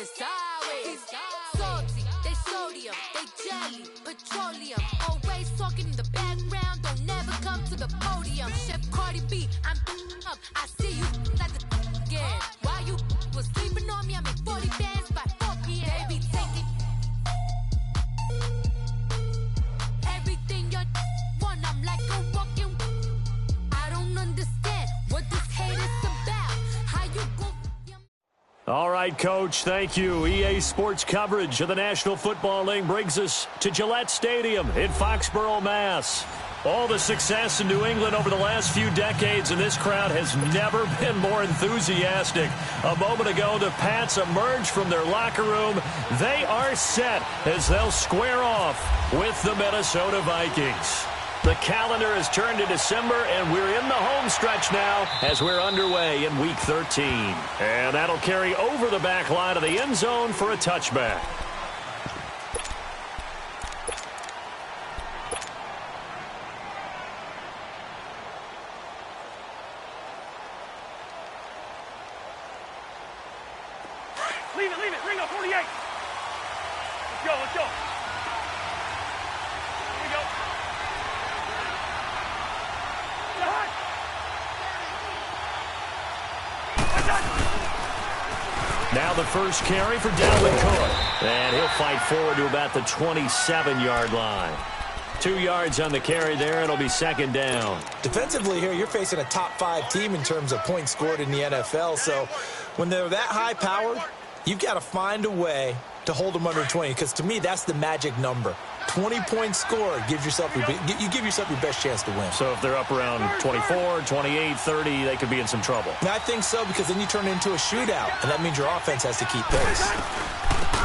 Salty, they sodium, they jelly, petroleum. Always talking in the background, don't never come to the podium. Chef Cardi B, I'm up. I see you like the again. While you was sleeping on me, I make 40 bands by 4 p.m. They be taking everything you want. I'm like a walking. I don't understand what this hate is about. How you go? All right, Coach, thank you. EA Sports coverage of the National Football League brings us to Gillette Stadium in Foxborough, Mass. All the success in New England over the last few decades, and this crowd has never been more enthusiastic. A moment ago, the Pats emerged from their locker room. They are set as they'll square off with the Minnesota Vikings. The calendar has turned to December, and we're in the home stretch now as we're underway in Week 13. And that'll carry over the back line of the end zone for a touchback. Leave it, Ringo, 48. Let's go. Here we go. Now the first carry for Dalvin Cook. And he'll fight forward to about the 27-yard line. 2 yards on the carry there, and it'll be second down. Defensively here, you're facing a top-5 team in terms of points scored in the NFL. So when they're that high-powered, you've got to find a way to hold them under 20, because to me, that's the magic number. 20 points scored, you give yourself your best chance to win. So if they're up around 24, 28, 30, they could be in some trouble. I think so, because then you turn it into a shootout, and that means your offense has to keep pace.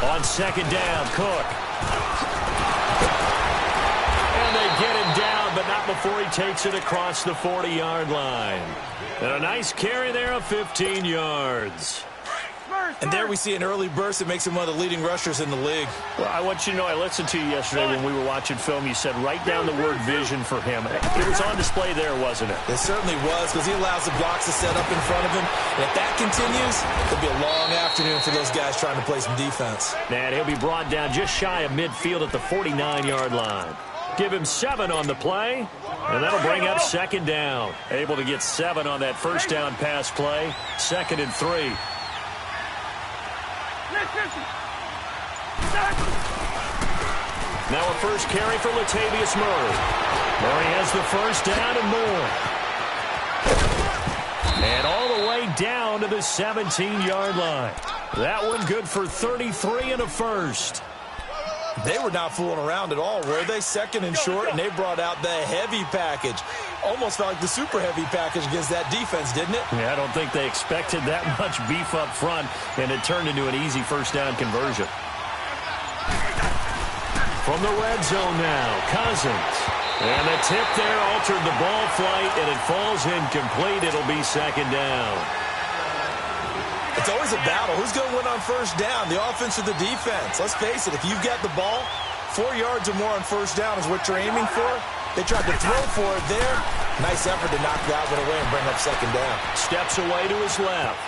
On second down, Cook. And they get him down, but not before he takes it across the 40-yard line. And a nice carry there of 15 yards. And there we see an early burst that makes him one of the leading rushers in the league. Well, I want you to know, I listened to you yesterday when we were watching film. You said write down the word vision for him. It was on display there, wasn't it? It certainly was, because he allows the blocks to set up in front of him. And if that continues, it'll be a long afternoon for those guys trying to play some defense. And he'll be brought down just shy of midfield at the 49-yard line. Give him 7 on the play, and that'll bring up second down. Able to get 7 on that first down pass play. 2nd and 3. Now a first carry for Latavius Murray. Murray has the first down and more. And all the way down to the 17-yard line. That one good for 33 and a first. They were not fooling around at all, were they? 2nd and short, and they brought out the heavy package. Almost felt like the super heavy package against that defense, didn't it? Yeah, I don't think they expected that much beef up front, and it turned into an easy first down conversion. From the red zone now, Cousins. And the tip there altered the ball flight, and it falls incomplete. It'll be second down. It's always a battle. Who's going to win on first down, the offense or the defense? Let's face it, if you've got the ball, 4 yards or more on first down is what you're aiming for. They tried to throw for it there. Nice effort to knock that one away and bring up second down. Steps away to his left.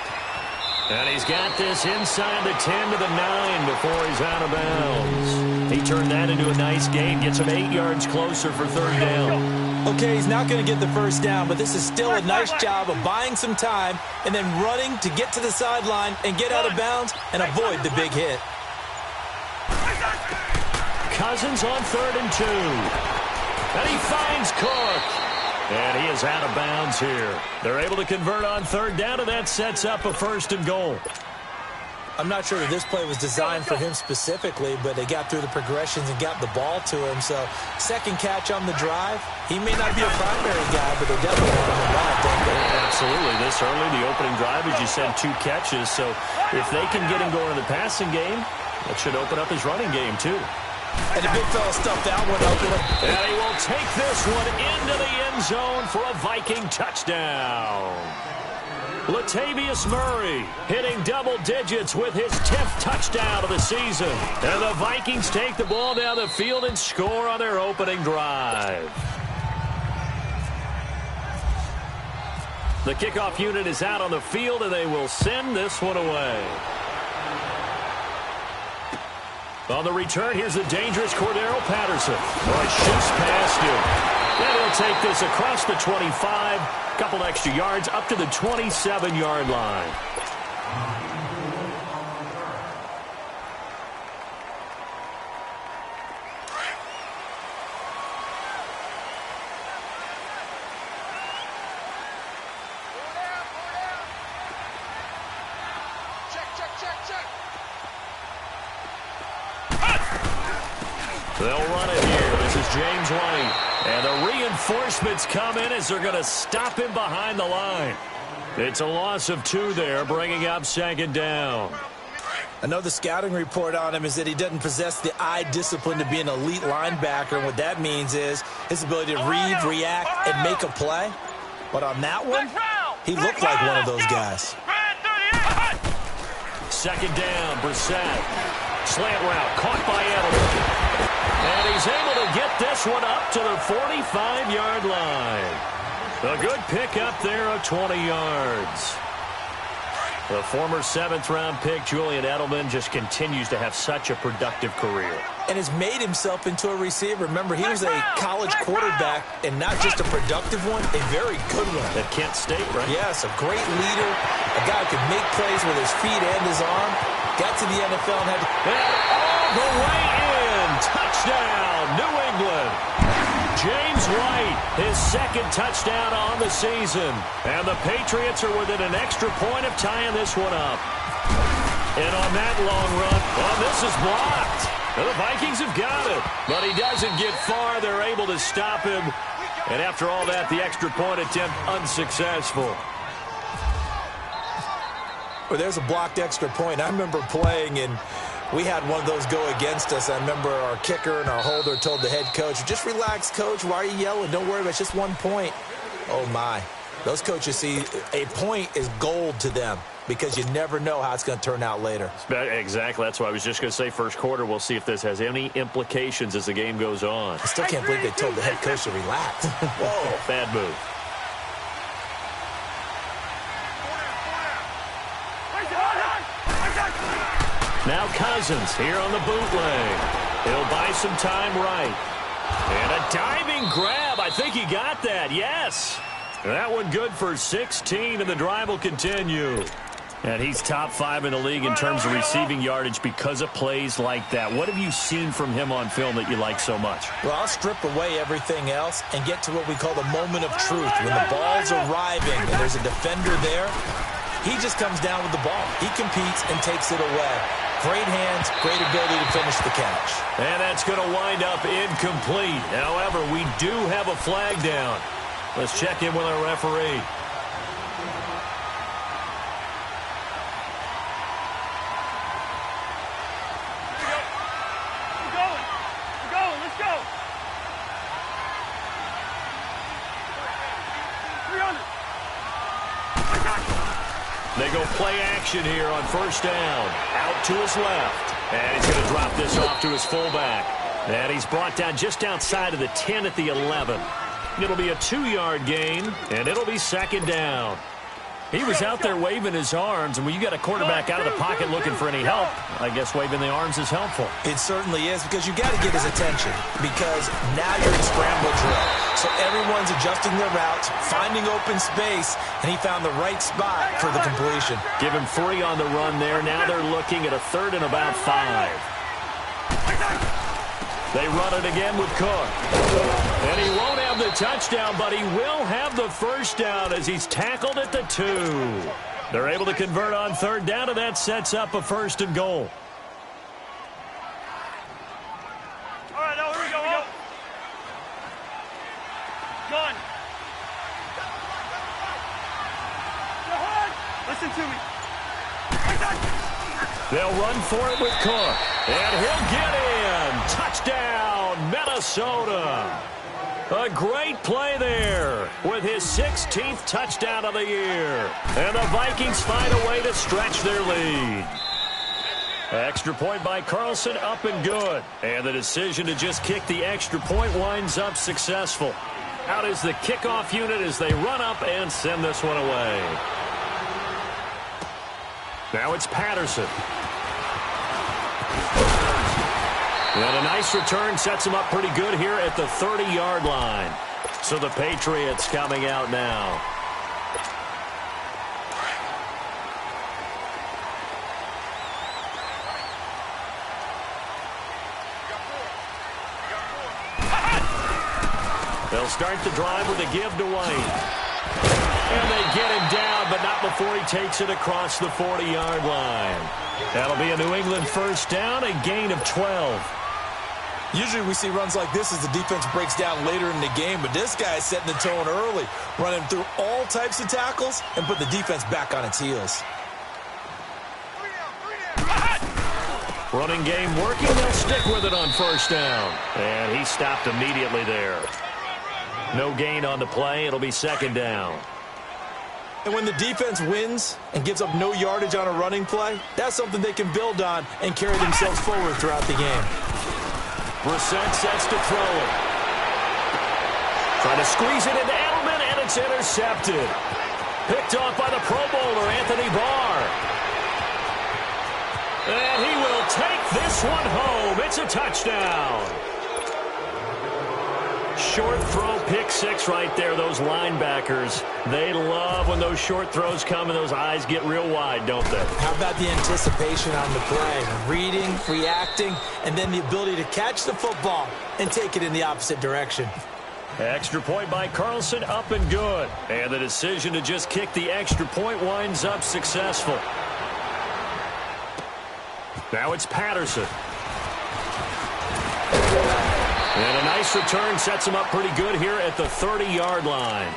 And he's got this inside the 10 to the 9 before he's out of bounds. He turned that into a nice gain, gets him 8 yards closer for third down. Okay, he's not going to get the first down, but this is still a nice job of buying some time and then running to get to the sideline and get out of bounds and avoid the big hit. Cousins on 3rd and 2. And he finds Cook. And he is out of bounds here. They're able to convert on third down, and that sets up a 1st and goal. I'm not sure that this play was designed for him specifically, but they got through the progressions and got the ball to him. So, second catch on the drive. He may not be a primary guy, but they definitely want him involved, don't they? Absolutely. This early, the opening drive, as you said, 2 catches. So, if they can get him going in the passing game, that should open up his running game, too. And the big fella stuffed that one up. And he will take this one into the end zone for a Viking touchdown. Latavius Murray hitting double digits with his 10th touchdown of the season. And the Vikings take the ball down the field and score on their opening drive. The kickoff unit is out on the field, and they will send this one away. On the return, here's the dangerous Cordero Patterson. Oh, he shoots past him. And he'll take this across the 25. Couple extra yards up to the 27-yard line. They'll run it here. This is James White. And the reinforcements come in as they're going to stop him behind the line. It's a loss of 2 there, bringing up 2nd down. I know the scouting report on him is that he doesn't possess the eye discipline to be an elite linebacker. And what that means is his ability to read, react, and make a play. But on that one, he looked like one of those guys. 2nd down, Brissett. Slant route, caught by Edelman. And he's able to get this one up to the 45-yard line. A good pickup there of 20 yards. The former 7th-round pick, Julian Edelman, just continues to have such a productive career. And has made himself into a receiver. Remember, he was a college quarterback, and not just a productive one, a very good one. At Kent State, right? Yes, a great leader, a guy who could make plays with his feet and his arm. Got to the NFL and had to... And all the way in! Touchdown, New England! James White, his 2nd touchdown on the season. And the Patriots are within an extra point of tying this one up. And on that long run, well, this is blocked. The Vikings have got it. But he doesn't get far. They're able to stop him. And after all that, the extra point attempt unsuccessful. Well, there's a blocked extra point. I remember playing, and we had one of those go against us. I remember our kicker and our holder told the head coach, just relax, coach. Why are you yelling? Don't worry about it. It's just 1 point. Oh, my. Those coaches see a point is gold to them because you never know how it's going to turn out later. Exactly. That's why I was just going to say first quarter. We'll see if this has any implications as the game goes on. I still can't believe they told the head coach to relax. Whoa. Bad move. Now Cousins here on the bootleg. He'll buy some time right. And a diving grab. I think he got that. Yes. That one good for 16, and the drive will continue. And he's top 5 in the league in terms of receiving yardage because of plays like that. What have you seen from him on film that you like so much? Well, I'll strip away everything else and get to what we call the moment of truth. When the ball's arriving and there's a defender there, he just comes down with the ball. He competes and takes it away. Great hands, great ability to finish the catch. And that's going to wind up incomplete. However, we do have a flag down. Let's check in with our referee. They go play action here on 1st down. Out to his left. And he's going to drop this off to his fullback. And he's brought down just outside of the 10 at the 11. It'll be a 2-yard gain, and it'll be 2nd down. He was out there waving his arms, and when you got a quarterback out of the pocket looking for any help, I guess waving the arms is helpful. It certainly is, because you got to get his attention, because now you're in scramble drill. So everyone's adjusting their routes, finding open space, and he found the right spot for the completion. Give him 3 on the run there. Now they're looking at a 3rd and about 5. They run it again with Cook. And he won't have the touchdown, but he will have the 1st down as he's tackled at the 2. They're able to convert on 3rd down, and that sets up a 1st and goal. All right, now here we go. Gun. Listen to me. They'll run for it with Cook. And he'll get in. Touchdown, Minnesota. A great play there with his 16th touchdown of the year. And the Vikings find a way to stretch their lead. Extra point by Carlson, up and good. And the decision to just kick the extra point winds up successful. Out is the kickoff unit as they run up and send this one away. Now it's Patterson. And a nice return sets them up pretty good here at the 30-yard line. So the Patriots coming out now. They'll start the drive with a give to White. And they get him down, but not before he takes it across the 40-yard line. That'll be a New England first down, a gain of 12. Usually we see runs like this as the defense breaks down later in the game, but this guy's setting the tone early, running through all types of tackles and put the defense back on its heels. Running game working. They'll stick with it on first down. And he stopped immediately there. No gain on the play. It'll be second down. And when the defense wins and gives up no yardage on a running play, that's something they can build on and carry themselves forward throughout the game. Brissett sets to throw it. Trying to squeeze it into Edelman, and it's intercepted. Picked off by the Pro Bowler, Anthony Barr. And he will take this one home. It's a touchdown. Short throw, pick six right there. Those linebackers, they love when those short throws come and those eyes get real wide, don't they? How about the anticipation on the play? Reading, reacting, and then the ability to catch the football and take it in the opposite direction. Extra point by Carlson, up and good. And the decision to just kick the extra point winds up successful. Now it's Patterson. And a nice return sets them up pretty good here at the 30-yard line.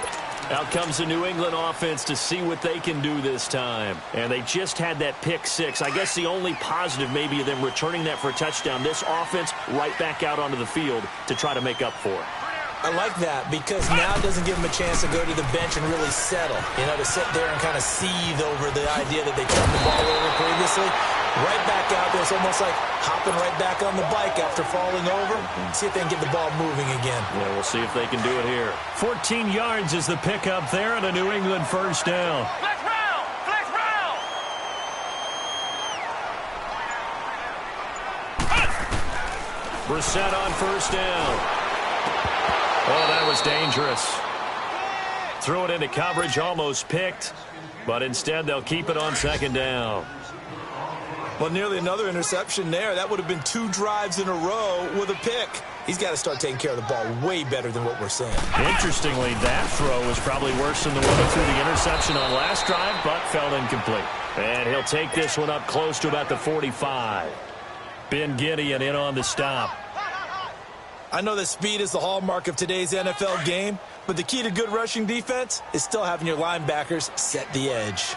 Out comes the New England offense to see what they can do this time. And they just had that pick six. I guess the only positive maybe of them returning that for a touchdown. This offense right back out onto the field to try to make up for it. I like that because now it doesn't give them a chance to go to the bench and really settle. You know, to sit there and kind of seethe over the idea that they turned the ball over previously. Right back out there. It's almost like hopping right back on the bike after falling over. See if they can get the ball moving again. Yeah, we'll see if they can do it here. 14 yards is the pickup there and a New England first down. Flex round! Flex round! Brissett on first down. Oh, that was dangerous. Threw it into coverage, almost picked. But instead, they'll keep it on second down. Well, nearly another interception there. That would have been 2 drives in a row with a pick. He's got to start taking care of the ball way better than what we're seeing. Interestingly, that throw was probably worse than the one that threw the interception on last drive, but fell incomplete. And he'll take this one up close to about the 45. Ben Gideon in on the stop. I know that speed is the hallmark of today's NFL game, but the key to good rushing defense is still having your linebackers set the edge.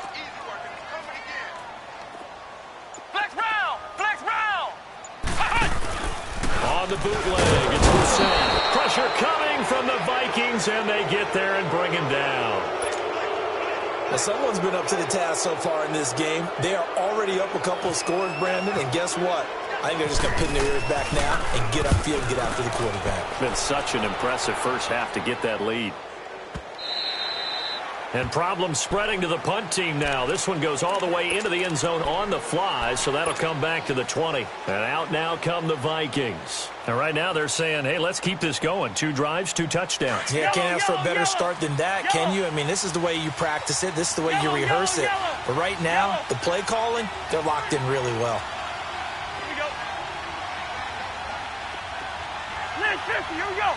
On the bootleg, it's Brissett. Pressure coming from the Vikings, and they get there and bring him down. Well, someone's been up to the task so far in this game. They are already up a couple of scores, Brandon, and guess what? I think they're just going to pin their ears back now and get upfield and get after the quarterback. It's been such an impressive first half to get that lead. And problems spreading to the punt team now. This one goes all the way into the end zone on the fly, so that'll come back to the 20. And out now come the Vikings. And right now they're saying, hey, let's keep this going. 2 drives, 2 touchdowns. Yeah, can't ask for a better start than that, can you? I mean, this is the way you practice it. This is the way you rehearse it. But right now, the play calling, they're locked in really well. Here we go. Lynch 50, here we go.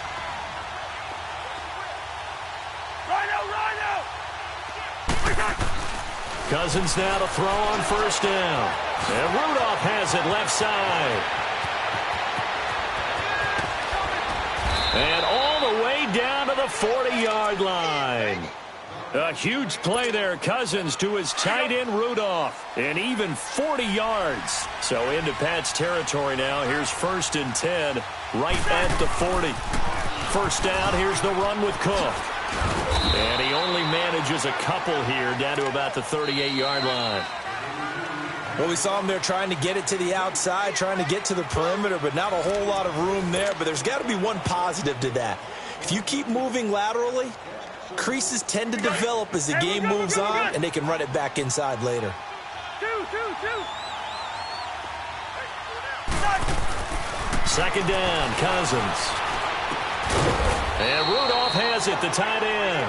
Rhino! Cousins now to throw on first down. And Rudolph has it left side. And all the way down to the 40-yard line. A huge play there. Cousins to his tight end Rudolph. And even 40 yards. So into Pat's territory now. Here's 1st and 10 right at the 40. First down. Here's the run with Cook. And he only manages a couple here down to about the 38-yard line. Well, we saw him there trying to get it to the outside, trying to get to the perimeter, but not a whole lot of room there. But there's got to be one positive to that. If you keep moving laterally, creases tend to develop as the game moves on, and they can run it back inside later. Second down, Cousins. And Rudolph has it, the tight end.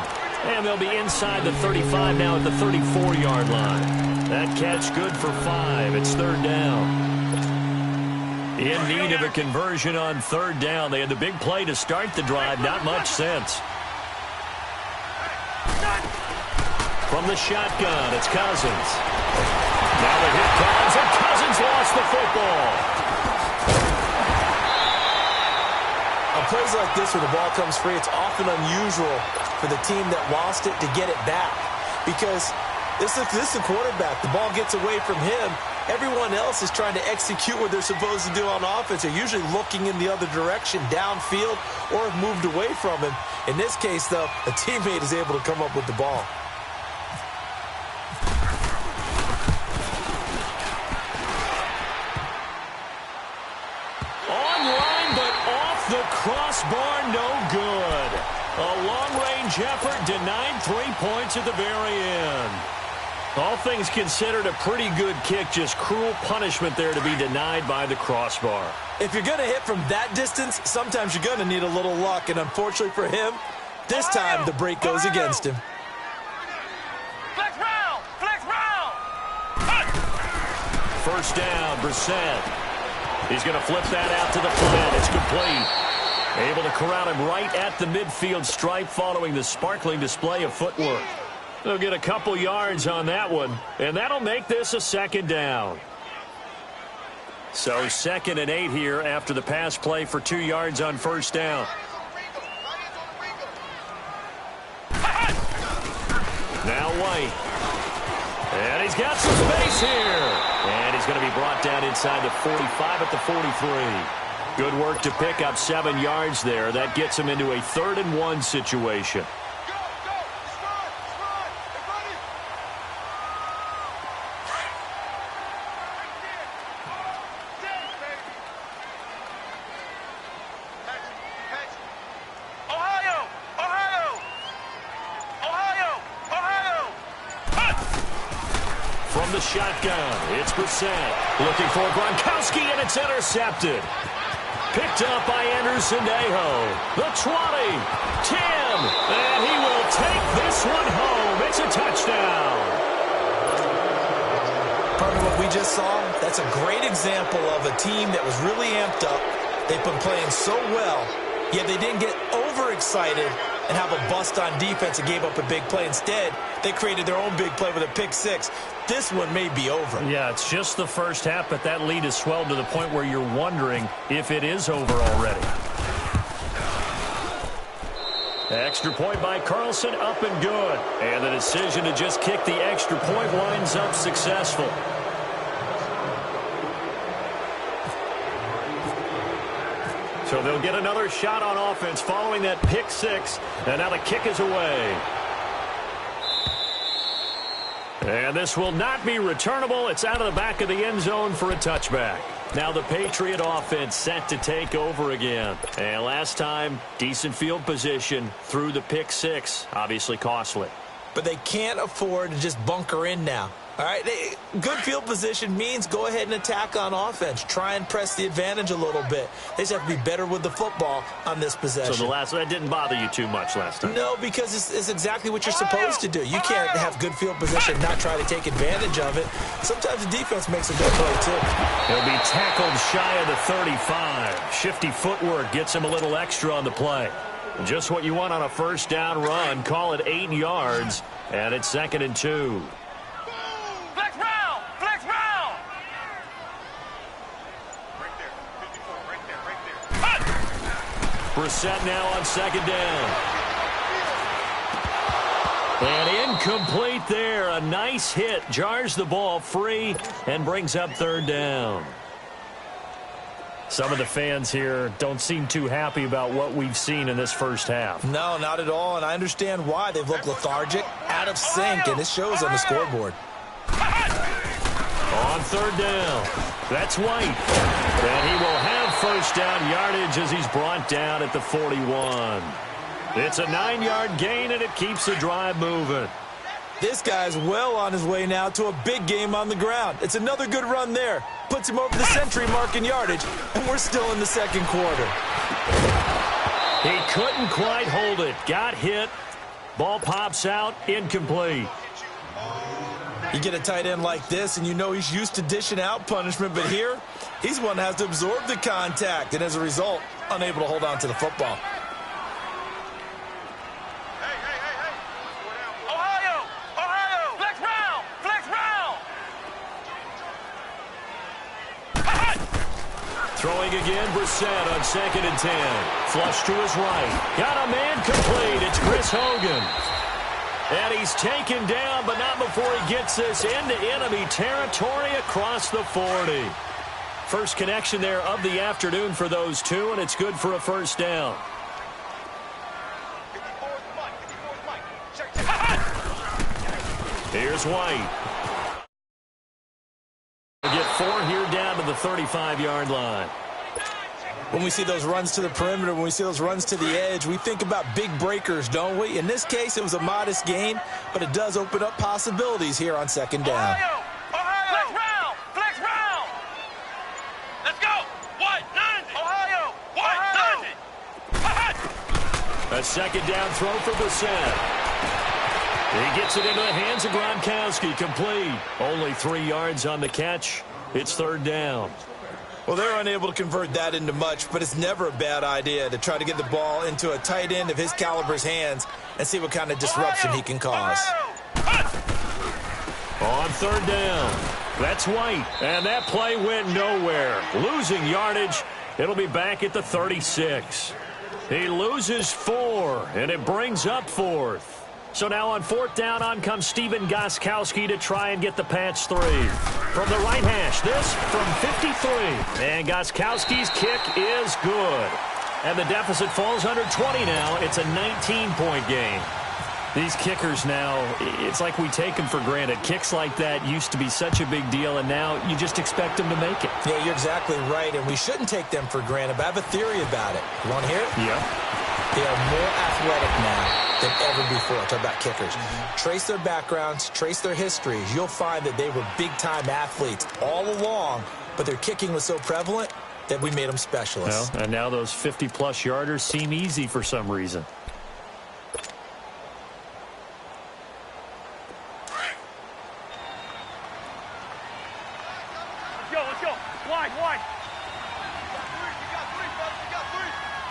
And they'll be inside the 35 now at the 34-yard line. That catch good for 5. It's third down. In need of a conversion on third down. They had the big play to start the drive. Not much sense. From the shotgun, it's Cousins. Now the hit comes, and Cousins lost the football. On plays like this where the ball comes free, it's often unusual for the team that lost it to get it back. Because this is the quarterback. The ball gets away from him. Everyone else is trying to execute what they're supposed to do on offense. They're usually looking in the other direction, downfield, or have moved away from him. In this case, though, a teammate is able to come up with the ball. Online, but off the crossbar, no good. A long-range effort denied 3 points at the very end. All things considered, a pretty good kick, just cruel punishment there to be denied by the crossbar. If you're going to hit from that distance, sometimes you're going to need a little luck, and unfortunately for him, this time the break goes against him. Flex round! Flex round! First down, Brissett. He's going to flip that out to the flat. It's complete. Able to corral him right at the midfield stripe following the sparkling display of footwork. They'll get a couple yards on that one, and that'll make this a second down. So 2nd and 8 here after the pass play for 2 yards on first down. Now White. And he's got some space here. And he's going to be brought down inside the 45 at the 43. Good work to pick up 7 yards there. That gets him into a 3rd and 1 situation. From the shotgun, it's Brissett. Looking for Gronkowski, and it's intercepted. Picked up by Anderson-Dejo. The 20, 10, and he will take this one home. It's a touchdown. Part of what we just saw, that's a great example of a team that was really amped up. They've been playing so well, yet they didn't get overexcited and have a bust on defense and gave up a big play. Instead, they created their own big play with a pick six. This one may be over. Yeah, it's just the first half, but that lead has swelled to the point where you're wondering if it is over already. Extra point by Carlson, up and good. And the decision to just kick the extra point winds up successful. So they'll get another shot on offense following that pick six. And now the kick is away. And this will not be returnable. It's out of the back of the end zone for a touchback. Now the Patriot offense set to take over again. And last time, decent field position through the pick six. Obviously costly. But they can't afford to just bunker in now. All right, good field position means go ahead and attack on offense. Try and press the advantage a little bit. They just have to be better with the football on this possession. So that didn't bother you too much last time? No, because it's exactly what you're supposed to do. You can't have good field position and not try to take advantage of it. Sometimes the defense makes a good play, too. He'll be tackled shy of the 35. Shifty footwork gets him a little extra on the play. Just what you want on a first down run. Call it 8 yards, and it's 2nd and 2. Brissett now on 2nd down. And incomplete there. A nice hit. Jars the ball free and brings up 3rd down. Some of the fans here don't seem too happy about what we've seen in this first half. No, not at all. And I understand why. They've looked lethargic, out of sync, and it shows on the scoreboard. On 3rd down, that's White. And he will have first down yardage as he's brought down at the 41. It's a 9-yard gain, and it keeps the drive moving. This guy's well on his way now to a big game on the ground. It's another good run there. Puts him over the century mark in yardage, and we're still in the second quarter. He couldn't quite hold it. Got hit. Ball pops out. Incomplete. You get a tight end like this, and you know he's used to dishing out punishment, but here, he's the one that has to absorb the contact, and as a result, unable to hold on to the football. Throwing again, Brissett on 2nd and 10. Flush to his right. Got a man complete. It's Chris Hogan. And he's taken down, but not before he gets this into enemy territory across the 40. First connection there of the afternoon for those two, and it's good for a first down. Here's White. We'll get 4 here down to the 35-yard line. When we see those runs to the perimeter, when we see those runs to the edge, we think about big breakers, don't we? In this case, it was a modest gain, but it does open up possibilities here on 2nd down. Ohio! Flex round! Let's go! White, 90! Ohio! White, 90! A 2nd down throw for Brissett. He gets it into the hands of Gronkowski. Complete. Only 3 yards on the catch. It's 3rd down. Well, they're unable to convert that into much, but it's never a bad idea to try to get the ball into a tight end of his caliber's hands and see what kind of disruption he can cause. On 3rd down, that's White, and that play went nowhere. Losing yardage, it'll be back at the 36. He loses 4, and it brings up 4th. So now on 4th down, on comes Stephen Gostkowski to try and get the patch 3. From the right hash, this from 53. And Gostkowski's kick is good. And the deficit falls under 20 now. It's a 19-point game. These kickers now, it's like we take them for granted. Kicks like that used to be such a big deal, and now you just expect them to make it. Yeah, you're exactly right, and we shouldn't take them for granted, but I have a theory about it. You want to hear it? Yeah. They are more athletic now than ever before. I talk about kickers. Trace their backgrounds, trace their histories. You'll find that they were big-time athletes all along, but their kicking was so prevalent that we made them specialists. Well, and now those 50-plus yarders seem easy for some reason. Let's go. Wide. You got 3, brother. You got 3.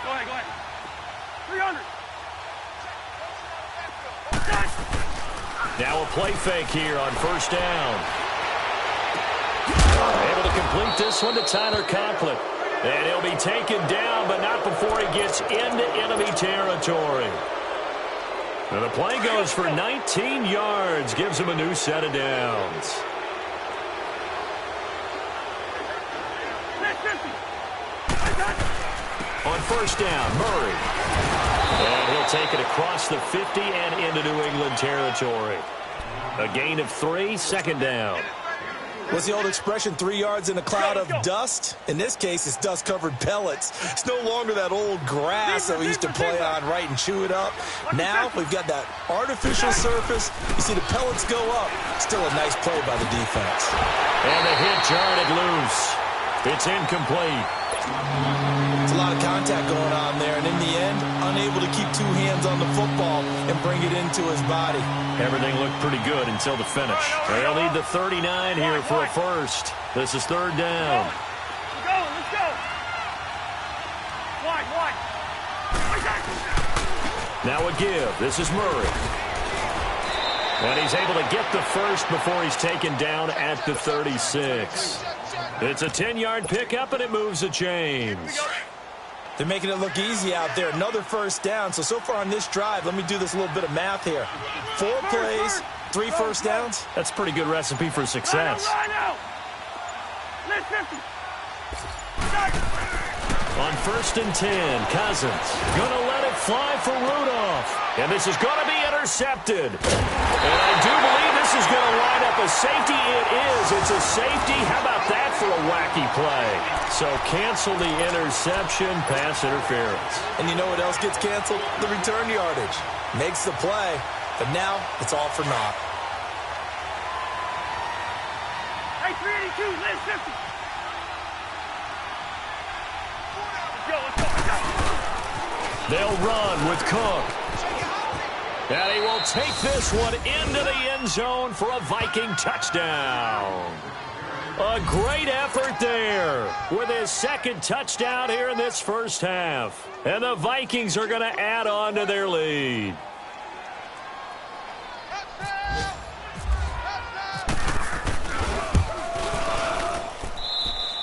Go ahead. 300. Now a play fake here on 1st down. Able to complete this one to Tyler Conklin. And he'll be taken down, but not before he gets into enemy territory. And the play goes for 19 yards. Gives him a new set of downs. On 1st down, Murray. And he'll take it across the 50 and into New England territory. A gain of 3, 2nd down. What's the old expression, 3 yards in a cloud of dust? In this case, it's dust-covered pellets. It's no longer that old grass that we used to play on, right, and chew it up. Now we've got that artificial surface. You see the pellets go up. Still a nice play by the defense. And the hit jarred it loose. It's incomplete. It's a lot of contact going on there, and in the end, unable to keep 2 hands on the football and bring it into his body. Everything looked pretty good until the finish. They'll need the 39 here for a first. This is 3rd down. Let's go. Wide. Now a give. This is Murray. And he's able to get the first before he's taken down at the 36. It's a 10-yard pickup, and it moves the chains. They're making it look easy out there. Another 1st down. So far on this drive, let me do this little bit of math here. 4 plays, 3 first downs. That's a pretty good recipe for success. On 1st and 10, Cousins gonna let it fly for Rudolph. And this is gonna be intercepted. And I do believe this is gonna line up a safety. It is. It's a safety. How about that for a wacky play? So cancel the interception, pass interference. And you know what else gets canceled? The return yardage. Makes the play, but now it's all for naught. They'll run with Cook. And he will take this one into the end zone for a Viking touchdown. A great effort there with his second touchdown here in this first half. And the Vikings are going to add on to their lead.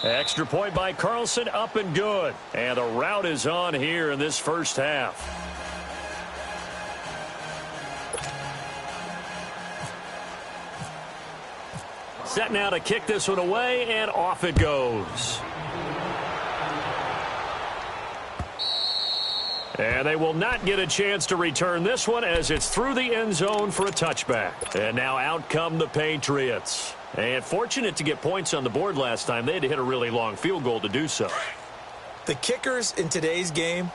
Extra point by Carlson, up and good. And the route is on here in this first half. Set now to kick this one away, and off it goes. And they will not get a chance to return this one as it's through the end zone for a touchback. And now out come the Patriots. And fortunate to get points on the board last time. They had to hit a really long field goal to do so. The kickers in today's game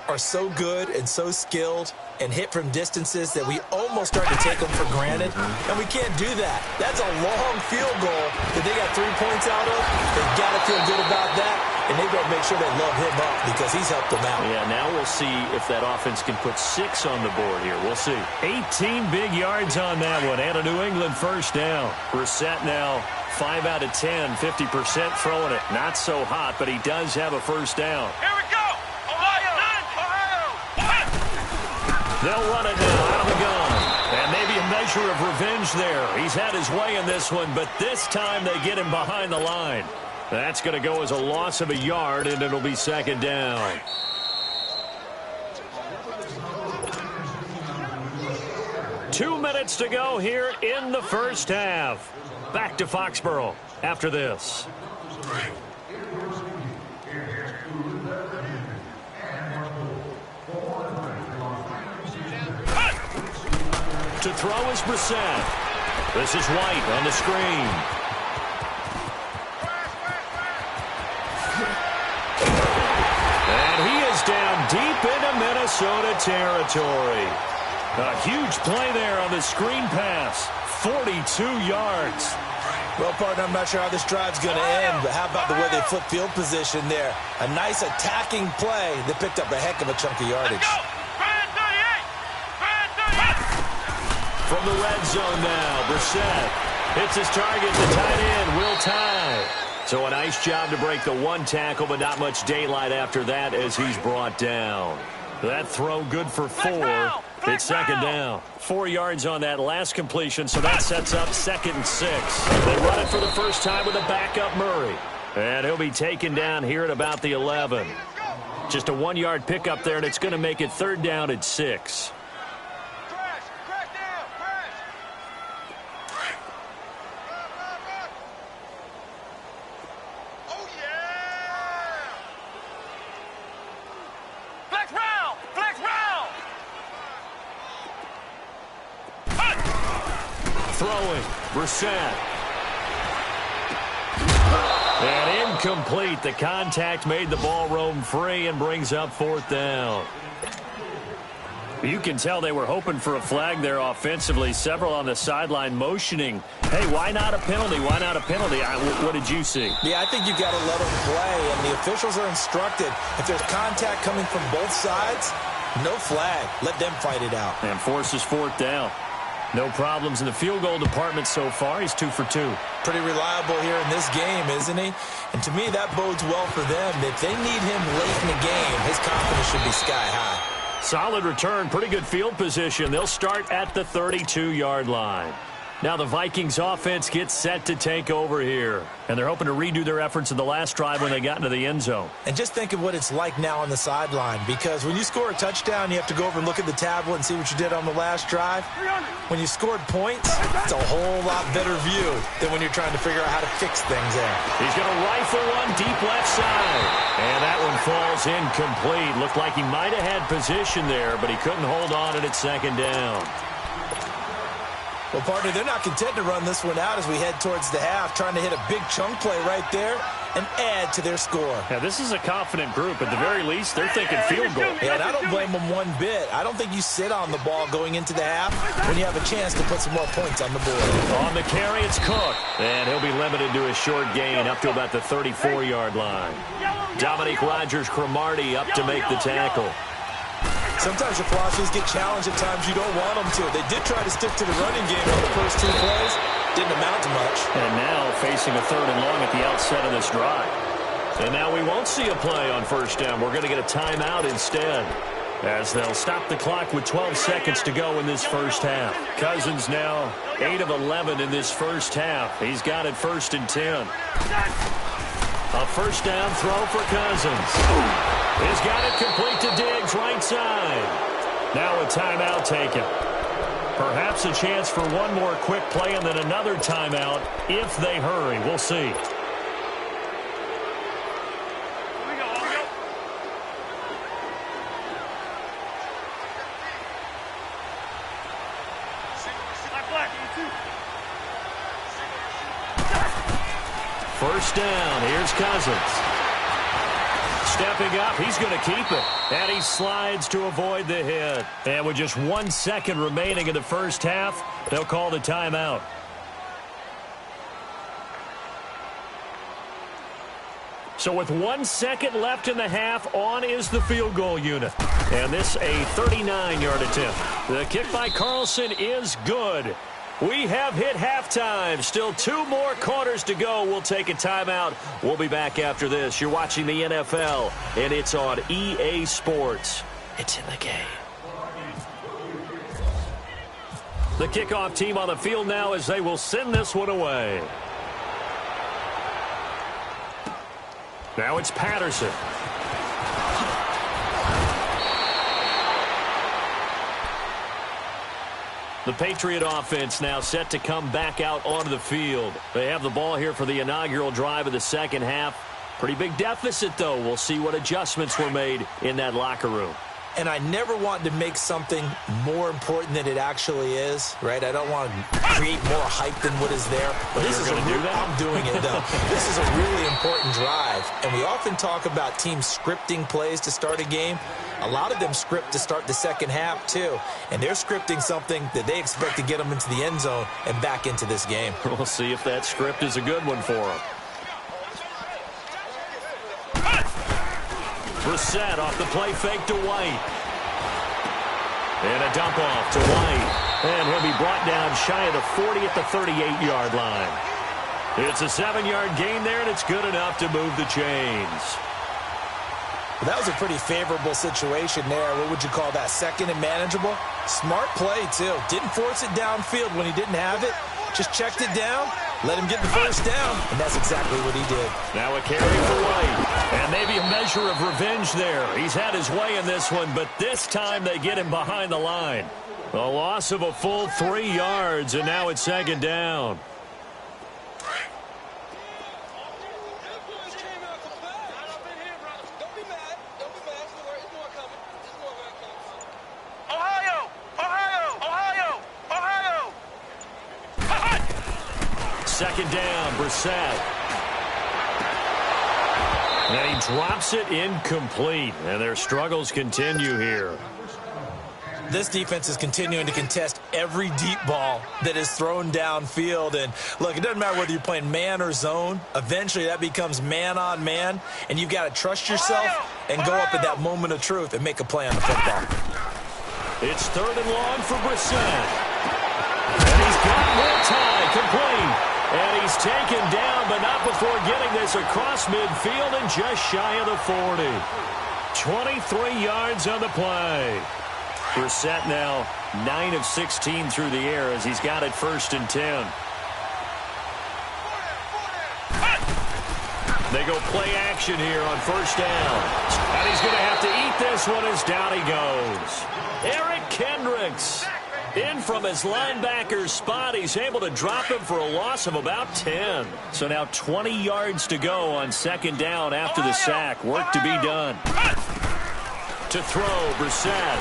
are so good and so skilled and hit from distances that we almost start to take them for granted, and we can't do that. That's a long field goal that they got 3 points out of. They've got to feel good about that, and they've got to make sure they love him up because he's helped them out. Yeah, now we'll see if that offense can put 6 on the board here. We'll see. 18 big yards on that one, and a New England first down. Brissett now 5 out of 10, 50% throwing it. Not so hot, but he does have a first down. Here we go! They'll run it now out of the gun. And maybe a measure of revenge there. He's had his way in this one, but this time they get him behind the line. That's going to go as a loss of a yard, and it'll be second down. Two minutes to go here in the first half. Back to Foxborough after this. To throw is Brissett. This is White on the screen. And he is down deep into Minnesota territory. A huge play there on the screen pass. 42 yards. Well, partner, I'm not sure how this drive's going to end, but how about the way they flip field position there? A nice attacking play that picked up a heck of a chunk of yardage. From the red zone now, Brissett hits his target, the tight end, Will Tye. So a nice job to break the one tackle, but not much daylight after that as he's brought down. That throw good for 4. It's second down. 4 yards on that last completion, so that sets up 2nd and 6. They run it for the first time with a backup Murray. And he'll be taken down here at about the 11. Just a 1-yard pickup there, and it's going to make it 3rd down at 6. Throwing, Brissett. And incomplete. The contact made the ball roam free and brings up 4th down. You can tell they were hoping for a flag there offensively. Several on the sideline motioning. Hey, why not a penalty? Why not a penalty? What did you see? Yeah, I think you got to let them play, and the officials are instructed. If there's contact coming from both sides, no flag. Let them fight it out. And forces 4th down. No problems in the field goal department so far. He's 2 for 2. Pretty reliable here in this game, isn't he? And to me, that bodes well for them. If they need him late in the game, his confidence should be sky high. Solid return, pretty good field position. They'll start at the 32-yard line. Now the Vikings offense gets set to take over here. And they're hoping to redo their efforts in the last drive when they got into the end zone. And just think of what it's like now on the sideline. Because when you score a touchdown, you have to go over and look at the tablet and see what you did on the last drive. When you scored points, it's a whole lot better view than when you're trying to figure out how to fix things there. He's going to rifle one deep left side. And that one falls incomplete. Looked like he might have had position there, but he couldn't hold on it at 2nd down. Well, partner, they're not content to run this one out as we head towards the half, trying to hit a big chunk play right there. and add to their score. Yeah, this is a confident group. At the very least, they're thinking field goal. Yeah, and I don't blame them one bit. I don't think you sit on the ball going into the half when you have a chance to put some more points on the board. On the carry, it's Cook. And he'll be limited to a short gain up to about the 34-yard line. Dominique Rodgers-Cromartie up to make the tackle. Sometimes your philosophies get challenged at times you don't want them to. They did try to stick to the running game on the first 2 plays. Didn't amount to much. And now facing a 3rd and long at the outset of this drive. And now we won't see a play on first down. We're going to get a timeout instead, as they'll stop the clock with 12 seconds to go in this first half. Cousins now 8 of 11 in this first half. He's got it 1st and 10. A first down throw for Cousins. He's got it complete to Diggs, right side. Now a timeout taken. Perhaps a chance for one more quick play and then another timeout if they hurry. We'll see. First down. Here's Cousins. Stepping up, he's going to keep it. And he slides to avoid the hit. And with just 1 second remaining in the first half, they'll call the timeout. So with 1 second left in the half, on is the field goal unit. And this a 39-yard attempt. The kick by Carlson is good. We have hit halftime. Still 2 more quarters to go. We'll take a timeout. We'll be back after this. You're watching the NFL, and it's on EA Sports. It's in the game. The kickoff team on the field now as they will send this one away. Now it's Patterson. The Patriot offense now set to come back out onto the field. They have the ball here for the inaugural drive of the second half. Pretty big deficit, though. We'll see what adjustments were made in that locker room. And I never want to make something more important than it actually is, right? I don't want to create more hype than what is there. But this is I'm doing it, though. This is a really important drive. And we often talk about teams scripting plays to start a game. A lot of them script to start the second half, too. And they're scripting something that they expect to get them into the end zone and back into this game. We'll see if that script is a good one for them. Brissett off the play fake to White. And a dump off to White. And he'll be brought down shy of the 40 at the 38-yard line. It's a 7-yard gain there, and it's good enough to move the chains. Well, that was a pretty favorable situation there. What would you call that? Second and manageable? Smart play, too. Didn't force it downfield when he didn't have it. Just checked it down, let him get the first down, and that's exactly what he did. Now a carry for White, and maybe a measure of revenge there. He's had his way in this one, but this time they get him behind the line. A loss of a full 3 yards, and now it's second down. Second down, Brissett. And he drops it incomplete. And their struggles continue here. This defense is continuing to contest every deep ball that is thrown downfield. And, look, it doesn't matter whether you're playing man or zone. Eventually, that becomes man on man. And you've got to trust yourself and go up at that moment of truth and make a play on the football. It's third and long for Brissett. And he's got more time, complete. And he's taken down, but not before getting this across midfield and just shy of the 40. 23 yards on the play. Brissett now 9 of 16 through the air as he's got it 1st and 10. They go play action here on first down. And he's going to have to eat this one as down he goes. Eric Kendricks. In from his linebacker spot, he's able to drop him for a loss of about 10. So now 20 yards to go on second down after the sack. Work to be done. To throw, Brissett.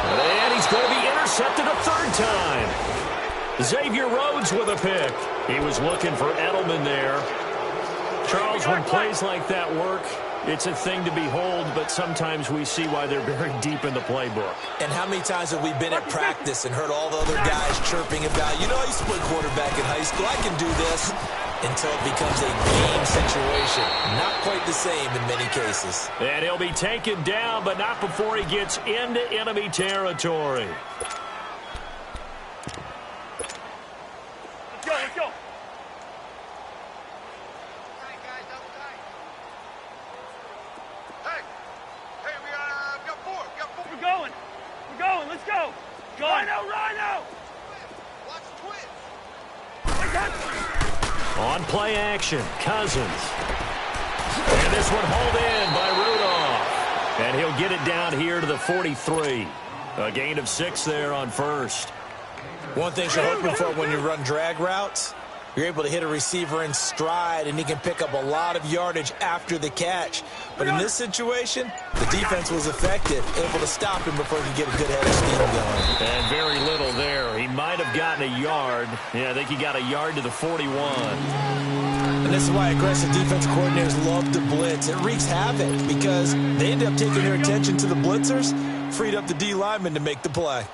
And he's going to be intercepted a 3rd time. Xavier Rhodes with a pick. He was looking for Edelman there. Charles, when plays like that work, it's a thing to behold, but sometimes we see why they're buried deep in the playbook. And how many times have we been at practice and heard all the other guys chirping about, you know, I used to play quarterback in high school, I can do this, until it becomes a game situation. Not quite the same in many cases. And he'll be taken down, but not before he gets into enemy territory. Let's go, let's go. We're going, let's go. Rhino! Watch twins. On play action, Cousins. And this one hauled in by Rudolph. And he'll get it down here to the 43. A gain of 6 there on first. One thing you're hoping for when you run drag routes, you're able to hit a receiver in stride, and he can pick up a lot of yardage after the catch. But in this situation, the defense was effective, able to stop him before he could get a good head of steam going. And very little there. He might have gotten a yard. Yeah, I think he got a yard to the 41. And this is why aggressive defense coordinators love to blitz. It wreaks havoc because they end up taking their attention to the blitzers, freed up the D lineman to make the play.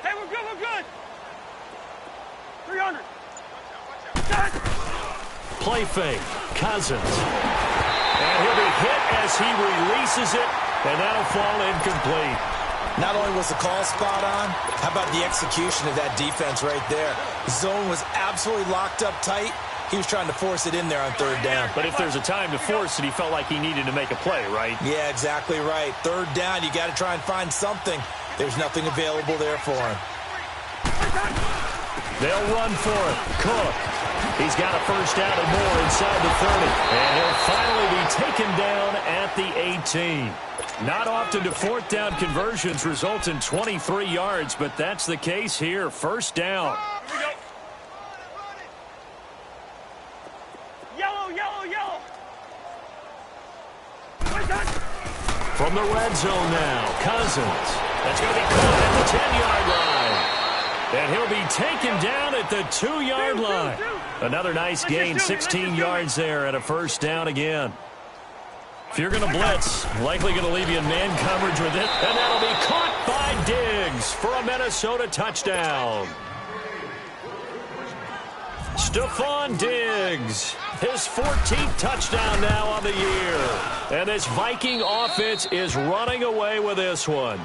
Hey, we're good. 300. Play fake, Cousins. And he'll be hit as he releases it, and that'll fall incomplete. Not only was the call spot on, how about the execution of that defense right there? The zone was absolutely locked up tight. He was trying to force it in there on third down. But if there's a time to force it, he felt like he needed to make a play, right? Yeah, exactly right. Third down, you got to try and find something. There's nothing available there for him. They'll run for it. Cook. He's got a first down and more inside the 30. And he'll finally be taken down at the 18. Not often do fourth down conversions result in 23 yards, but that's the case here. First down. Yellow. From the red zone now, Cousins. That's going to be caught at the 10-yard line. And he'll be taken down at the 2-yard line. Another nice gain, 16 yards there and a first down again. If you're going to blitz, likely going to leave you in man coverage with it. And that'll be caught by Diggs for a Minnesota touchdown. Stephon Diggs, his 14th touchdown now on the year. And this Viking offense is running away with this one.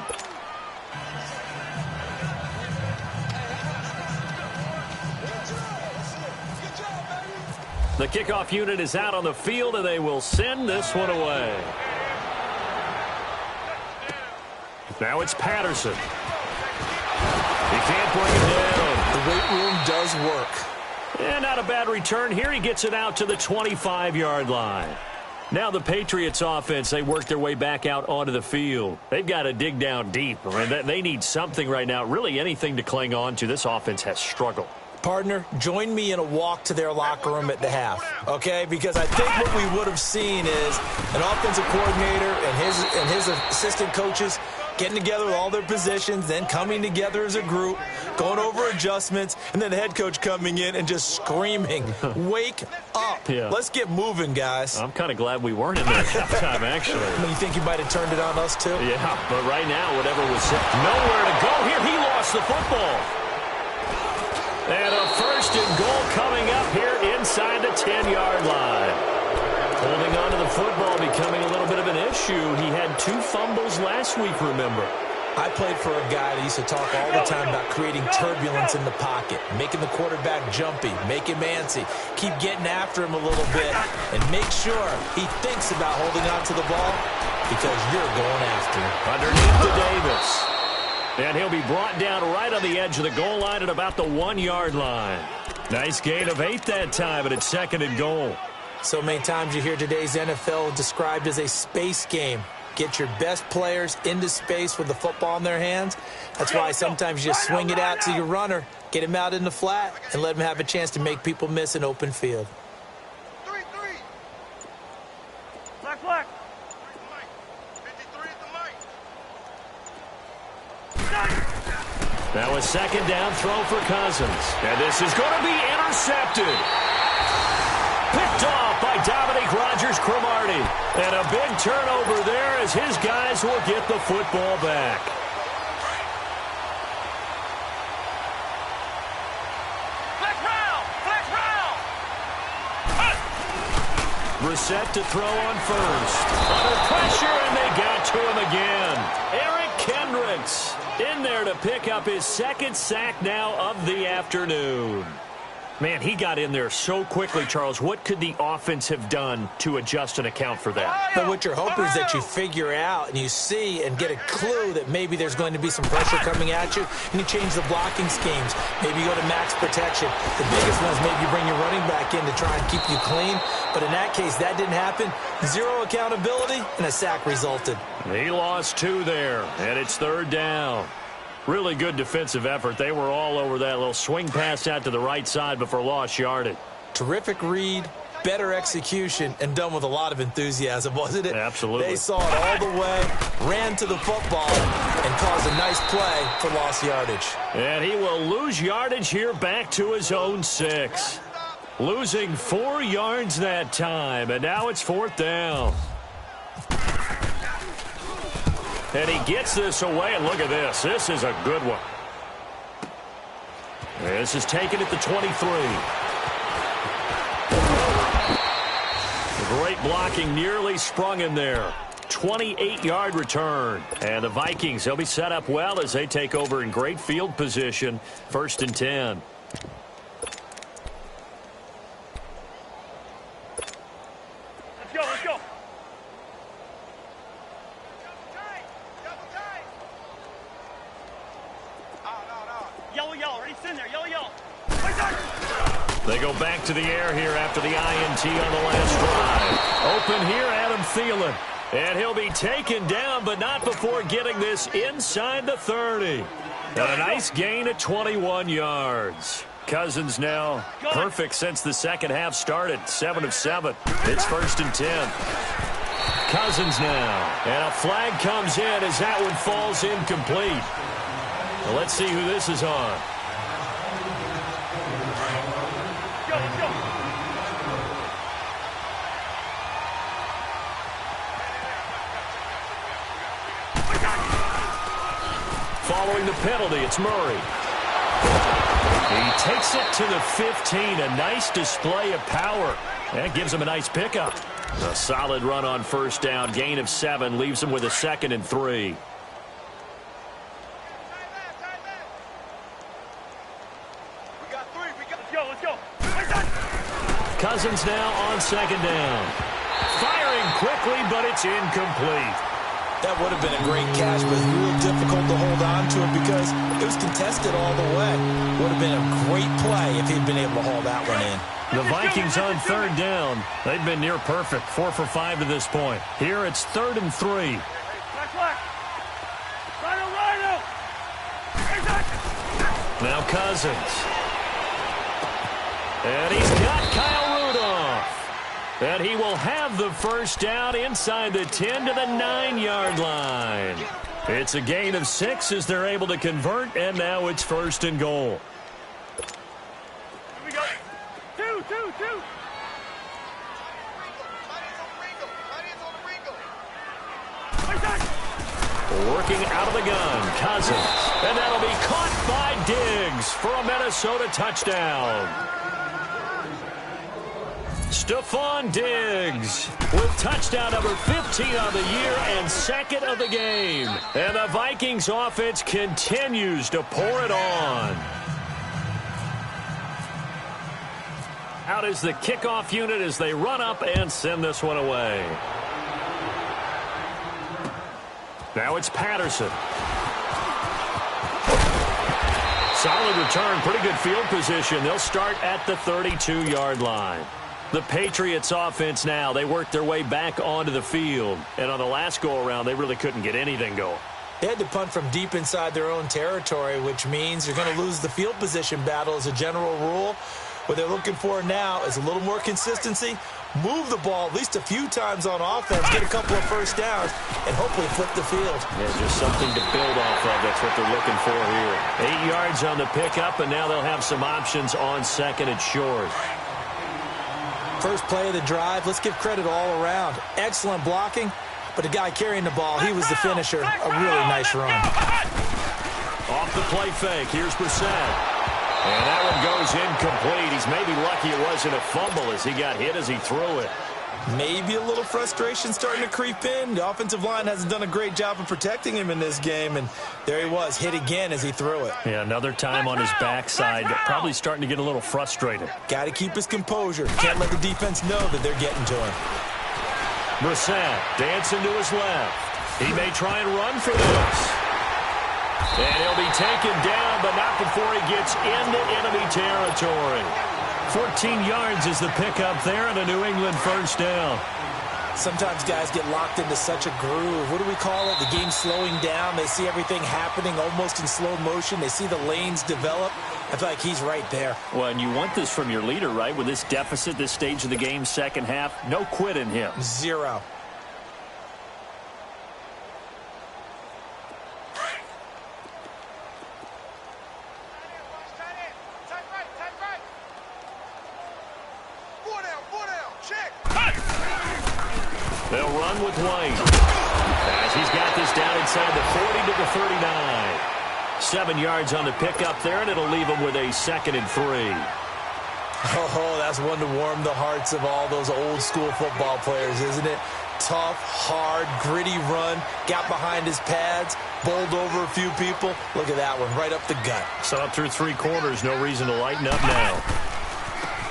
The kickoff unit is out on the field, and they will send this one away. Now it's Patterson. He can't bring it down. The weight room does work. And not a bad return here. He gets it out to the 25-yard line. Now the Patriots offense, they work their way back out onto the field. They've got to dig down deep. I mean, they need something right now, really anything to cling on to. This offense has struggled. Partner, join me in a walk to their locker room at the half, okay? Because I think what we would have seen is an offensive coordinator and his assistant coaches getting together with all their positions, then coming together as a group, going over adjustments, and then the head coach coming in and just screaming, wake up. Yeah. Let's get moving, guys. I'm kind of glad we weren't in there at halftime, actually. You think you might have turned it on us, too? Yeah, but right now, whatever was said, nowhere to go here. He lost the football. And a first and goal coming up here inside the 10-yard line. Holding on to the football becoming a little bit of an issue. He had 2 fumbles last week, remember. I played for a guy that used to talk all the time about creating turbulence in the pocket, making the quarterback jumpy, make him antsy, keep getting after him a little bit, and make sure he thinks about holding on to the ball because you're going after him. Underneath to Davis. And he'll be brought down right on the edge of the goal line at about the 1-yard line. Nice gain of 8 that time, but it's second and goal. So many times you hear today's NFL described as a space game. Get your best players into space with the football in their hands. That's why sometimes you just swing it out to your runner, get him out in the flat, and let him have a chance to make people miss an open field. 3-3. Black. 53 at the mic. Now a second down throw for Cousins. And this is going to be intercepted. Picked off And a big turnover there as his guys will get the football back. Brissett to throw on first. Under pressure, and they got to him again. Eric Kendricks in there to pick up his second sack now of the afternoon. Man, he got in there so quickly, Charles. What could the offense have done to adjust and account for that? But what you're hoping is that you figure out and you see and get a clue that maybe there's going to be some pressure coming at you, and you change the blocking schemes. Maybe you go to max protection. The biggest one is maybe you bring your running back in to try and keep you clean. But in that case, that didn't happen. Zero accountability, and a sack resulted. He lost 2 there, and it's 3rd down. Really good defensive effort. They were all over that little swing pass out to the right side before lost yardage. Terrific read, better execution, and done with a lot of enthusiasm, wasn't it? Absolutely. They saw it all the way, ran to the football, and caused a nice play for lost yardage. And he will lose yardage here back to his own 6. Losing 4 yards that time, and now it's 4th down. And he gets this away, and look at this. This is a good one. This is taken at the 23. Great blocking, nearly sprung him there. 28-yard return. And the Vikings, they'll be set up well as they take over in great field position. 1st and 10. Let's go, let's go. Yellow, yellow. Ready, send there. Yellow, yellow. They go back to the air here after the INT on the last drive. Open here, Adam Thielen. And he'll be taken down, but not before getting this inside the 30. And a nice gain at 21 yards. Cousins now perfect since the second half started. 7 of 7. It's 1st and 10. Cousins now. And a flag comes in as that one falls incomplete. Well, let's see who this is on. Go, let's go. Following the penalty, it's Murray. He takes it to the 15. A nice display of power. That gives him a nice pickup. A solid run on 1st down. Gain of 7 leaves him with a 2nd and 3. Let's go. Cousins now on 2nd down. Firing quickly, but it's incomplete. That would have been a great catch, but it's real difficult to hold on to it because it was contested all the way. Would have been a great play if he'd been able to haul that one in. The Vikings on 3rd down. They've been near perfect. 4 for 5 to this point. Here it's 3rd and 3. Rhino. Now Cousins. And he's got Kyle Rudolph. And he will have the 1st down inside the 10 to the 9-yard line. It's a gain of 6 as they're able to convert, and now it's 1st and goal. Here we go. Two. Working out of the gun, Cousins. And that'll be caught by Diggs for a Minnesota touchdown. Stephon Diggs with touchdown number 15 on the year and 2nd of the game. And the Vikings offense continues to pour it on. Out is the kickoff unit as they run up and send this one away. Now it's Patterson. Solid return, pretty good field position. They'll start at the 32-yard line. The Patriots offense now, they work their way back onto the field. And on the last go-around, they really couldn't get anything going. They had to punt from deep inside their own territory, which means you're going to lose the field position battle as a general rule. What they're looking for now is a little more consistency, move the ball at least a few times on offense, get a couple of 1st downs, and hopefully flip the field. Yeah, just something to build off of. That's what they're looking for here. 8 yards on the pickup, and now they'll have some options on 2nd and short. first play of the drive. Let's give credit all around. Excellent blocking, but the guy carrying the ball, he was the finisher. A really nice run. Off the play fake, here's Brissett. And that one goes incomplete. He's maybe lucky it wasn't a fumble as he got hit as he threw it. Maybe a little frustration starting to creep in. The offensive line hasn't done a great job of protecting him in this game, and there he was, hit again as he threw it. Yeah, another time on his backside, probably starting to get a little frustrated. Got to keep his composure. Can't let the defense know that they're getting to him. Brissett dancing to his left. He may try and run for this. And he'll be taken down, but not before he gets into enemy territory. 14 yards is the pickup there and a New England first down. Sometimes guys get locked into such a groove. What do we call it? The game slowing down. They see everything happening almost in slow motion. They see the lanes develop. I feel like he's right there. Well, and you want this from your leader, right? With this deficit, this stage of the game, second half, no quit in him. Zero. They'll run with White as he's got this down inside the 40 to the 39. 7 yards on the pickup there, and it'll leave him with a 2nd and 3. Oh, that's one to warm the hearts of all those old school football players, isn't it? Tough, hard, gritty run, got behind his pads, bowled over a few people. Look at that one, right up the gut. So up through 3 quarters, no reason to lighten up now.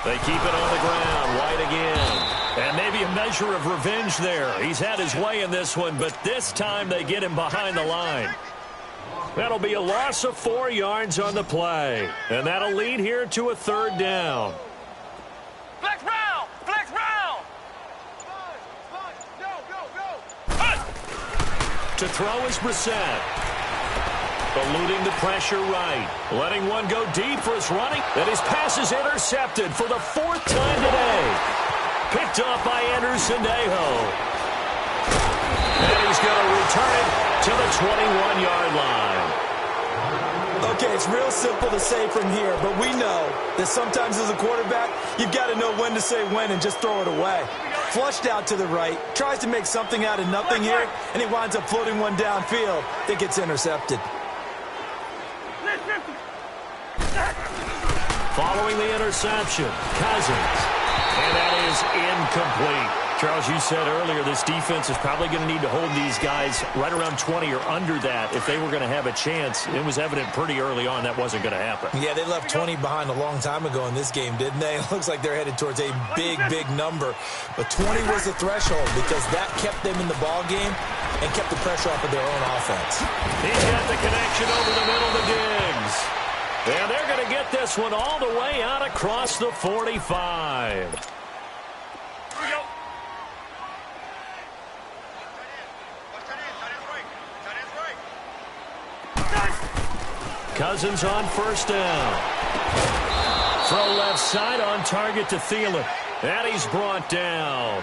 They keep it on the ground, White again. And maybe a measure of revenge there. He's had his way in this one, but this time they get him behind the line. That'll be a loss of 4 yards on the play. And that'll lead here to a 3rd down. Flex round! Flex round! To throw is Brissett. Eluding the pressure right. Letting one go deep for his running. And his pass is intercepted for the 4th time today. Picked up by Anderson-Dejo. And he's going to return it to the 21-yard line. Okay, it's real simple to say from here, but we know that sometimes as a quarterback, you've got to know when to say when and just throw it away. Flushed out to the right, tries to make something out of nothing here, and he winds up floating one downfield that gets intercepted. Following the interception, Cousins. And that is incomplete. Charles, you said earlier this defense is probably going to need to hold these guys right around 20 or under that if they were going to have a chance. It was evident pretty early on that wasn't going to happen. Yeah, they left 20 behind a long time ago in this game, didn't they? It looks like they're headed towards a big, big number. But 20 was the threshold because that kept them in the ball game and kept the pressure off of their own offense. He's got the connection over the middle to Diggs. And they're going to get this one all the way out across the 45. Cousins on first down. Throw left side on target to Thielen. And he's brought down.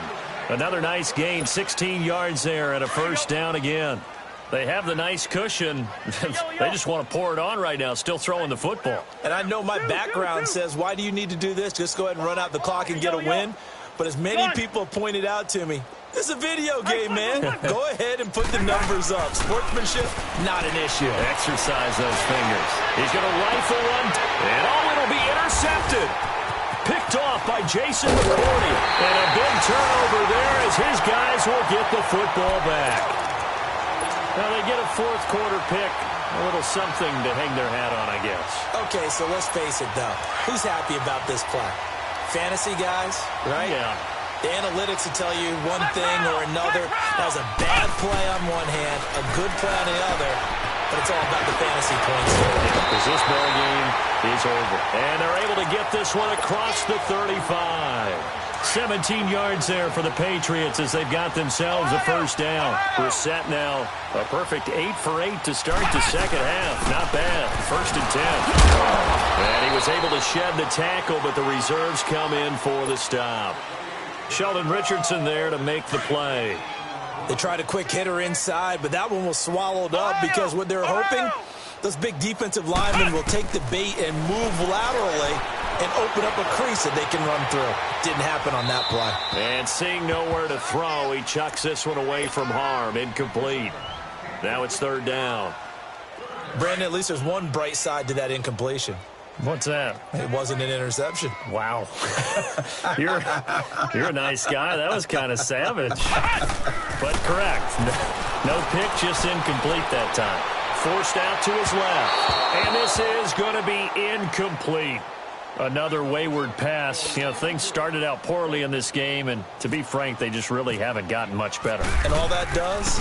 Another nice gain, 16 yards there and a first down again. They have the nice cushion. They just want to pour it on right now, still throwing the football. And I know my background says, why do you need to do this? Just go ahead and run out the clock and get a win. But as many people have pointed out to me, this is a video game, man. Go ahead and put the numbers up. Sportsmanship, not an issue. Exercise those fingers. He's going to rifle one, and it'll be intercepted. Picked off by Jason McCourty. And a big turnover there as his guys will get the football back. Now they get a 4th quarter pick. A little something to hang their hat on, I guess. Okay, so let's face it, though. Who's happy about this play? Fantasy guys, right? Yeah. The analytics will tell you one thing or another. That was a bad play on one hand, a good play on the other, but it's all about the fantasy points. Because this ball game is over. And they're able to get this one across the 35. 17 yards there for the Patriots as they've got themselves a first down. Brissett now a perfect 8 for 8 to start the second half. Not bad. 1st and 10. And he was able to shed the tackle, but the reserves come in for the stop. Sheldon Richardson there to make the play. They tried a quick hitter inside, but that one was swallowed up because what they're hoping, those big defensive linemen will take the bait and move laterally and open up a crease that they can run through. Didn't happen on that play. And seeing nowhere to throw, he chucks this one away from harm. Incomplete. Now it's third down. Brandon, at least there's one bright side to that incompletion. What's that? It wasn't an interception. Wow. You're a nice guy. That was kind of savage. But correct. No pick, just incomplete that time. Forced out to his left. And this is going to be incomplete. Another wayward pass. You know, things started out poorly in this game, and to be frank, they just really haven't gotten much better. And all that does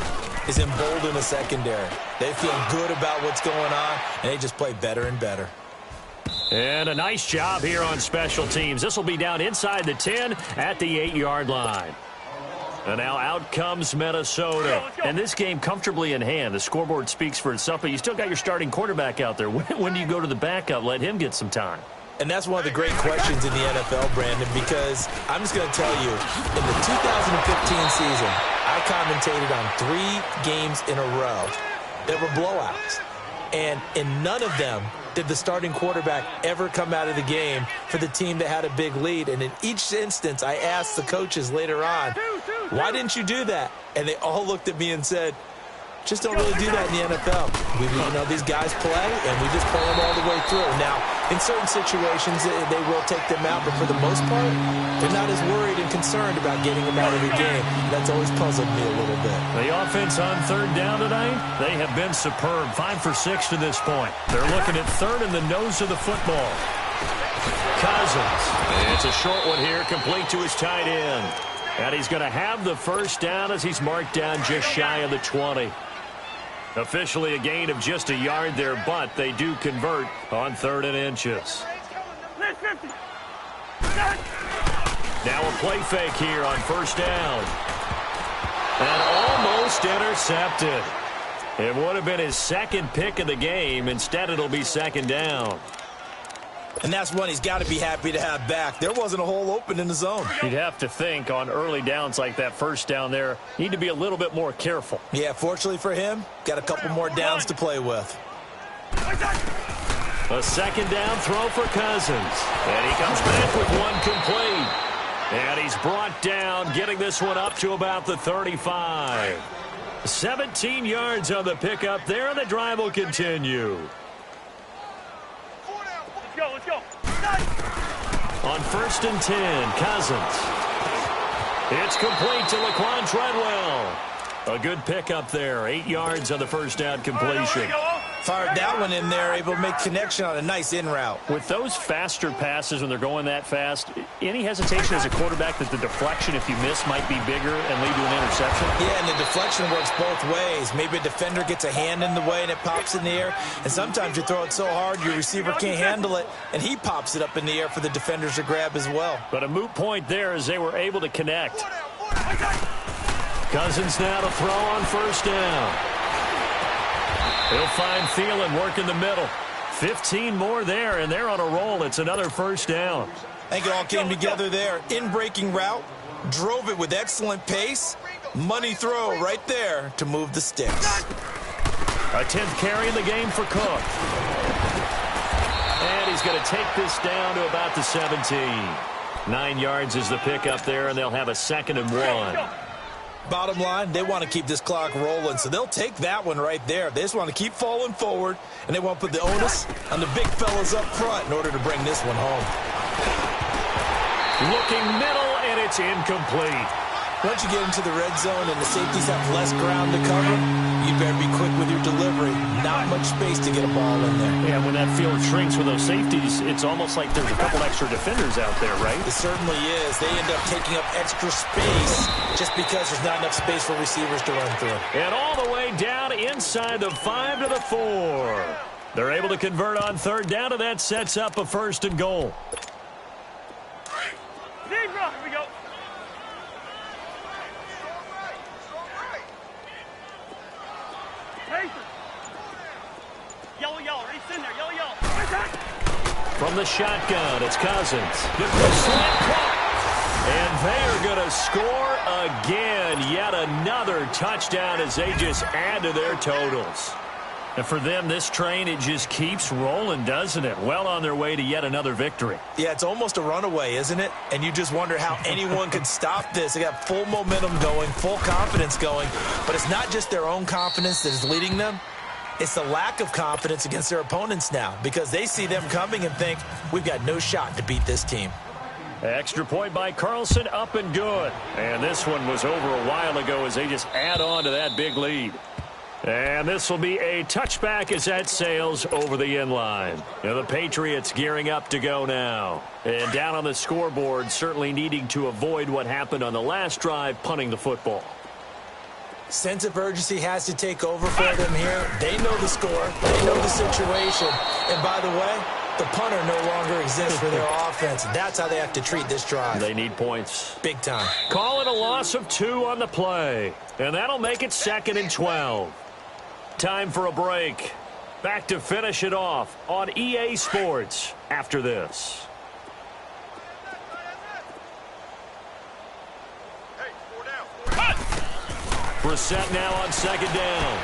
is embolden the secondary. They feel good about what's going on, and they just play better and better. And a nice job here on special teams. This will be down inside the 10 at the 8-yard line. And now out comes Minnesota. And this game comfortably in hand. The scoreboard speaks for itself, but you still got your starting quarterback out there. When do you go to the backup? Let him get some time. And that's one of the great questions in the NFL, Brandon, because I'm just going to tell you, in the 2015 season, I commentated on 3 games in a row that were blowouts. And in none of them did the starting quarterback ever come out of the game for the team that had a big lead. And in each instance, I asked the coaches later on, why didn't you do that? And they all looked at me and said, just don't really do that in the NFL. These guys play, and we just play them all the way through. Now, in certain situations, they will take them out, but for the most part, they're not as worried and concerned about getting them out of the game. That's always puzzled me a little bit. The offense on third down tonight, they have been superb. 5 for 6 to this point. They're looking at third in the nose of the football. Cousins. It's a short one here, complete to his tight end. And he's going to have the first down as he's marked down just shy of the 20. Officially a gain of just a yard there, but they do convert on 3rd and inches. Now a play fake here on first down. And almost intercepted. It would have been his second pick of the game. Instead, it'll be second down. And that's one he's got to be happy to have back. There wasn't a hole open in the zone. You'd have to think on early downs like that first down there, need to be a little bit more careful. Yeah, fortunately for him, got a couple more downs to play with. A second down throw for Cousins. And he comes back with one complete. And he's brought down, getting this one up to about the 35. 17 yards on the pickup there, and the drive will continue. Let's go. On 1st and 10, Cousins. It's complete to Laquan Treadwell. A good pickup there. 8 yards on the first down completion. Fired that one in there, able to make connection on a nice in route. With those faster passes when they're going that fast, any hesitation as a quarterback that the deflection, if you miss, might be bigger and lead to an interception? Yeah, and the deflection works both ways. Maybe a defender gets a hand in the way and it pops in the air. And sometimes you throw it so hard your receiver can't handle it, and he pops it up in the air for the defenders to grab as well. But a moot point there as they were able to connect. Cousins now to throw on first down. He'll find Thielen working the middle. 15 more there, and they're on a roll. It's another first down. I think it all came together there. In-breaking route, drove it with excellent pace. Money throw right there to move the sticks. A 10th carry in the game for Cook. And he's going to take this down to about the 17. 9 yards is the pickup there, and they'll have a 2nd and 1. Bottom line, they want to keep this clock rolling, so they'll take that one right there. They just want to keep falling forward, and they want to put the onus on the big fellas up front in order to bring this one home. Looking middle, and it's incomplete. Once you get into the red zone and the safeties have less ground to cover, you better be quick with your delivery. Not much space to get a ball in there. Yeah, when that field shrinks with those safeties, it's almost like there's a couple extra defenders out there, right? It certainly is. They end up taking up extra space just because there's not enough space for receivers to run through. And all the way down inside the 5 to the 4. They're able to convert on 3rd down, and that sets up a 1st and goal. Here we go. Yellow, race in there, yellow. From the shotgun, it's Cousins. Good slant caught. And they are going to score again. Yet another touchdown as they just add to their totals. And for them, this train, it just keeps rolling, doesn't it? Well on their way to yet another victory. Yeah, it's almost a runaway, isn't it? And you just wonder how anyone could stop this. They got full momentum going, full confidence going. But it's not just their own confidence that is leading them. It's the lack of confidence against their opponents now because they see them coming and think, we've got no shot to beat this team. Extra point by Carlson, up and good. And this one was over a while ago as they just add on to that big lead. And this will be a touchback as that sails over the end line. Now the Patriots gearing up to go now. And down on the scoreboard, certainly needing to avoid what happened on the last drive, punting the football. Sense of urgency has to take over for them here. They know the score. They know the situation. And by the way, the punter no longer exists for their offense. That's how they have to treat this drive. They need points. Big time. Call it a loss of 2 on the play. And that'll make it 2nd and 12. Time for a break. Back to finish it off on EA Sports after this. Hey, 4 down. Brissett now on 2nd down.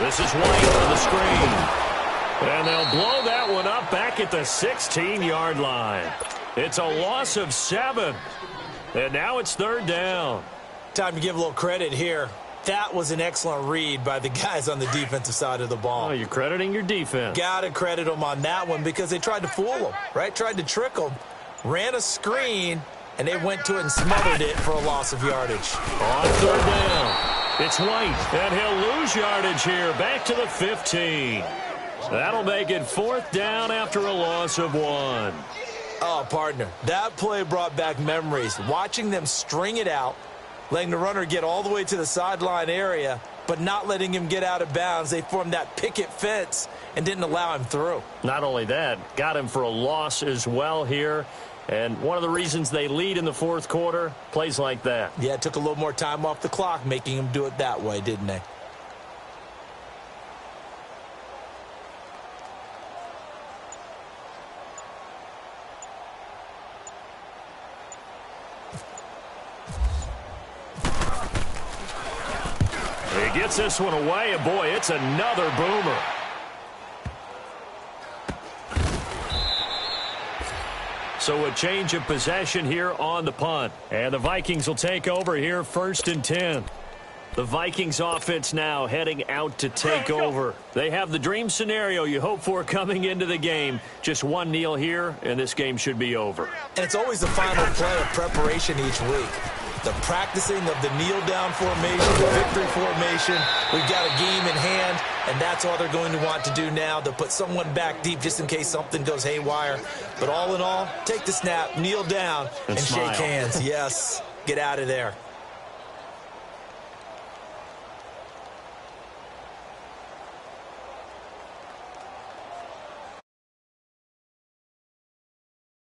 This is White on the screen. And they'll blow that one up back at the 16-yard line. It's a loss of 7. And now it's 3rd down. Time to give a little credit here. That was an excellent read by the guys on the defensive side of the ball. Oh, you're crediting your defense. Got to credit them on that one because they tried to fool them, right? Tried to trick them. Ran a screen, and they went to it and smothered it for a loss of yardage. On 3rd down, it's White, and he'll lose yardage here. Back to the 15. That'll make it 4th down after a loss of 1. Oh, partner, that play brought back memories. Watching them string it out, letting the runner get all the way to the sideline area, but not letting him get out of bounds. They formed that picket fence and didn't allow him through. Not only that, got him for a loss as well here. And one of the reasons they lead in the 4th quarter, plays like that. Yeah, it took a little more time off the clock, making him do it that way, didn't they? He gets this one away, and boy, it's another boomer. So a change of possession here on the punt. And the Vikings will take over here 1st and 10. The Vikings offense now heading out to take over. They have the dream scenario you hope for coming into the game. Just one kneel here, and this game should be over. And it's always the final play of preparation each week. The practicing of the kneel-down formation, the victory formation. We've got a game in hand, and that's all they're going to want to do now, to put someone back deep just in case something goes haywire. But all in all, take the snap, kneel down, and smile. shake hands. Yes, get out of there.